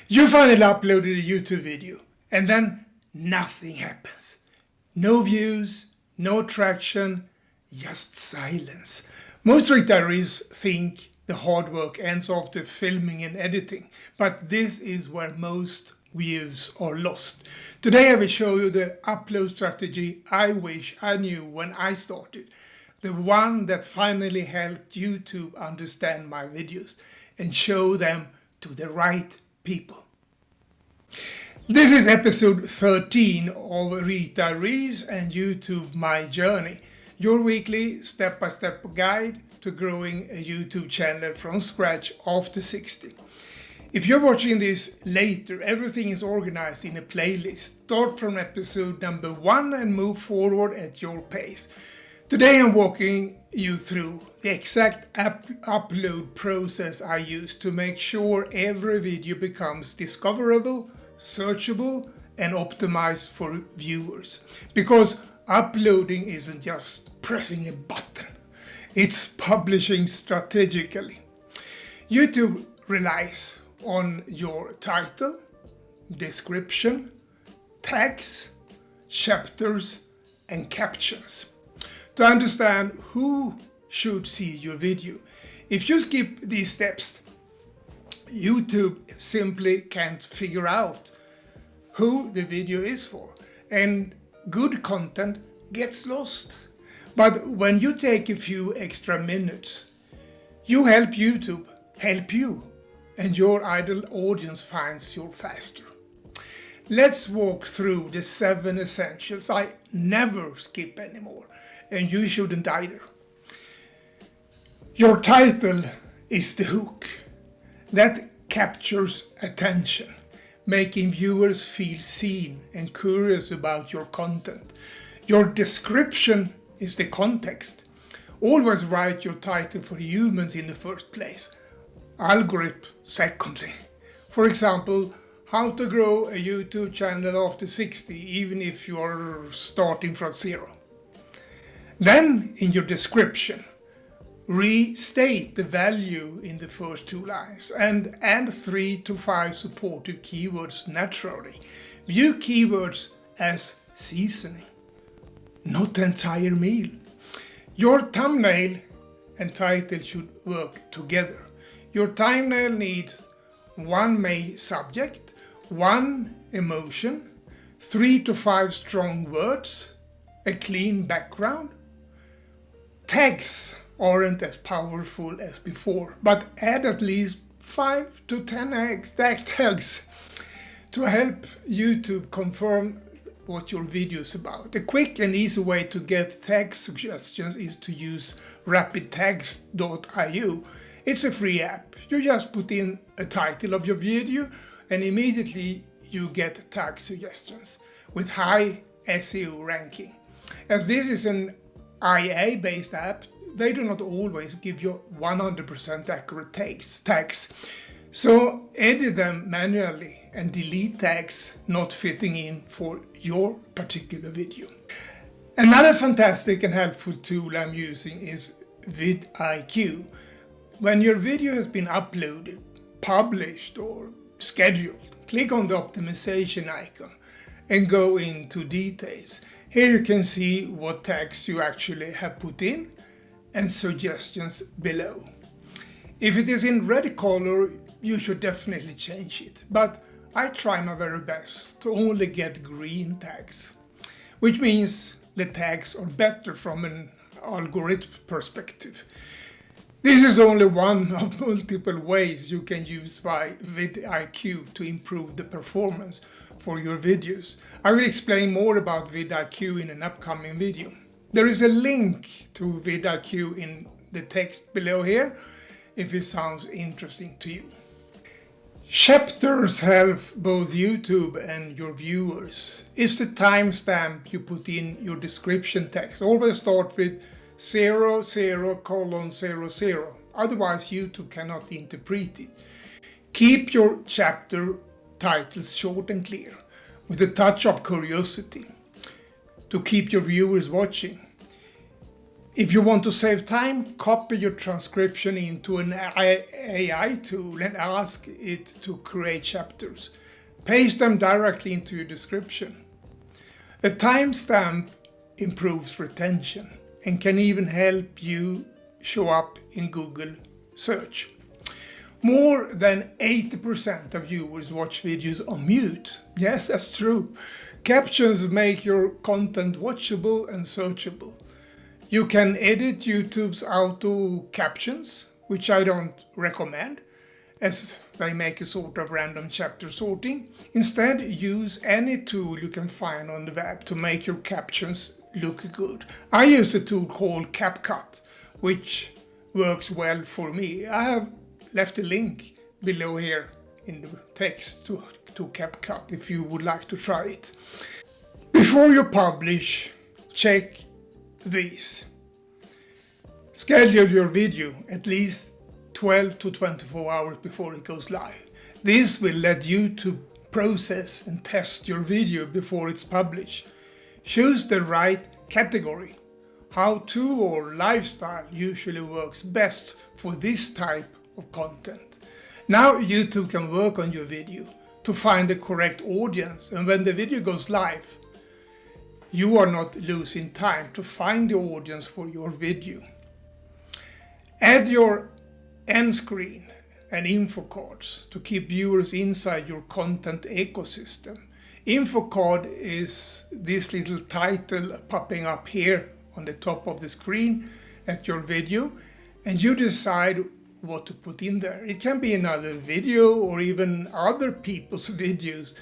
You finally uploaded a YouTube video and then nothing happens. No views, no traction, just silence. Most retirees think the hard work ends after filming and editing, but this is where most views are lost. Today I will show you the upload strategy I wish I knew when I started. The one that finally helped YouTube understand my videos and show them to the right people. This is episode 13 of Retirees and YouTube My Journey, your weekly step-by-step guide to growing a YouTube channel from scratch after 60. If you're watching this later, everything is organized in a playlist. Start from episode number 1 and move forward at your pace. Today I'm walking you through the exact upload process I use to make sure every video becomes discoverable, searchable and optimized for viewers. Because uploading isn't just pressing a button, it's publishing strategically. YouTube relies on your title, description, tags, chapters and captions to understand who should see your video. If you skip these steps, YouTube simply can't figure out who the video is for, and good content gets lost. But when you take a few extra minutes, you help YouTube help you, and your ideal audience finds you faster. Let's walk through the 7 essentials I never skip anymore, and you shouldn't either. Your title is the hook that captures attention, making viewers feel seen and curious about your content. Your description is the context. Always write your title for humans in the first place, algorithm secondly. For example, how to grow a YouTube channel after 60 even if you are starting from zero. Then in your description, restate the value in the first 2 lines and add 3 to 5 supportive keywords naturally. View keywords as seasoning, not the entire meal. Your thumbnail and title should work together. Your thumbnail needs 1 main subject, 1 emotion, 3 to 5 strong words, a clean background. Tags aren't as powerful as before, but add at least 5 to 10 tags to help YouTube confirm what your video is about. A quick and easy way to get tag suggestions is to use RapidTags.io. It's a free app. You just put in a title of your video and immediately you get tag suggestions with high SEO ranking. As this is an IA-based app, they do not always give you 100% accurate tags. So edit them manually and delete tags not fitting in for your particular video. Another fantastic and helpful tool I'm using is VidIQ. When your video has been uploaded, published or scheduled, click on the optimization icon and go into details. Here you can see what tags you actually have put in and suggestions below. If it is in red color, you should definitely change it, but I try my very best to only get green tags, which means the tags are better from an algorithm perspective. This is only one of multiple ways you can use VidIQ to improve the performance for your videos. I will explain more about VidIQ in an upcoming video. There is a link to VidIQ in the text below here if it sounds interesting to you. Chapters help both YouTube and your viewers. It's the timestamp you put in your description text. Always start with 00:00, otherwise YouTube cannot interpret it. Keep your chapter titles short and clear, with a touch of curiosity to keep your viewers watching. If you want to save time, copy your transcription into an AI tool and ask it to create chapters. Paste them directly into your description. A timestamp improves retention and can even help you show up in Google search. More than 80% of viewers watch videos on mute. Yes, that's true. Captions make your content watchable and searchable. You can edit YouTube's auto captions, which I don't recommend, as they make a sort of random chapter sorting. Instead, use any tool you can find on the web to make your captions look good. I use a tool called CapCut, which works well for me. I have left a link below here in the text to CapCut if you would like to try it. Before you publish, check these. Schedule your video at least 12 to 24 hours before it goes live. This will let YouTube process and test your video before it's published. Choose the right category. How-to or lifestyle usually works best for this type of content. Now YouTube can work on your video to find the correct audience, and when the video goes live, you are not losing time to find the audience for your video. Add your end screen and info cards to keep viewers inside your content ecosystem. Info card is this little title popping up here on the top of the screen at your video, and you decide what to put in there. It can be another video or even other people's videos.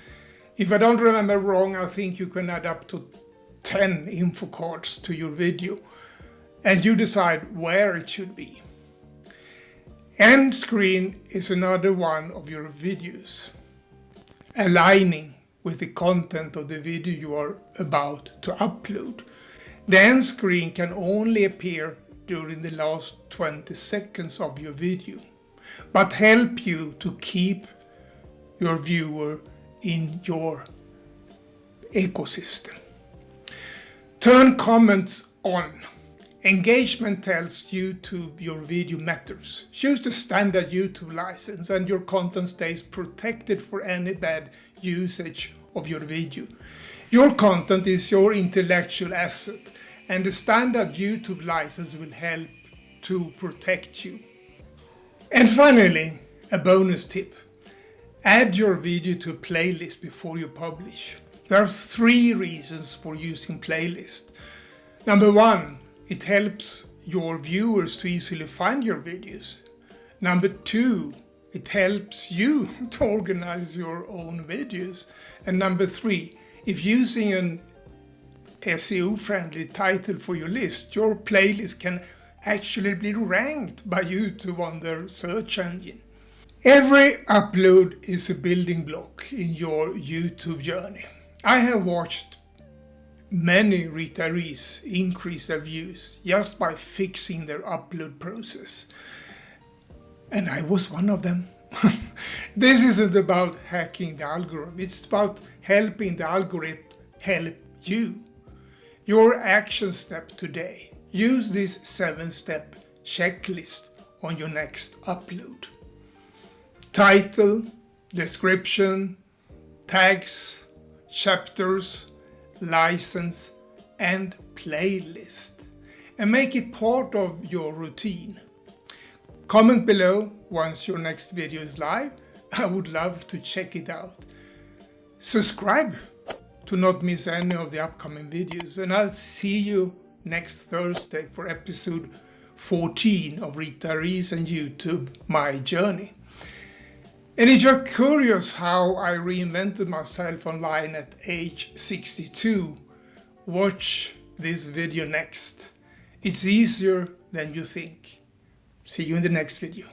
If I don't remember wrong, I think you can add up to 10 info cards to your video, and you decide where it should be. End screen is another one of your videos, aligning with the content of the video you are about to upload. The end screen can only appear during the last 20 seconds of your video, but help you to keep your viewer in your ecosystem. Turn comments on. Engagement tells YouTube your video matters. Choose the standard YouTube license and your content stays protected for any bad usage of your video. Your content is your intellectual asset, and the standard YouTube license will help to protect you. And finally, a bonus tip. Add your video to a playlist before you publish. There are 3 reasons for using playlist. Number 1, it helps your viewers to easily find your videos. Number 2, it helps you to organize your own videos. And number 3, if using an SEO-friendly title for your list, your playlist can actually be ranked by YouTube on their search engine. Every upload is a building block in your YouTube journey. I have watched many retirees increase their views just by fixing their upload process. And I was one of them. This isn't about hacking the algorithm. It's about helping the algorithm help you. Your action step today. Use this 7-step checklist on your next upload. Title, description, tags, chapters, license, and playlist. And make it part of your routine. Comment below once your next video is live. I would love to check it out. Subscribe to not miss any of the upcoming videos, and I'll see you next Thursday for episode 14 of Retirees and YouTube, My Journey. And if you're curious how I reinvented myself online at age 62, watch this video next. It's easier than you think. See you in the next video.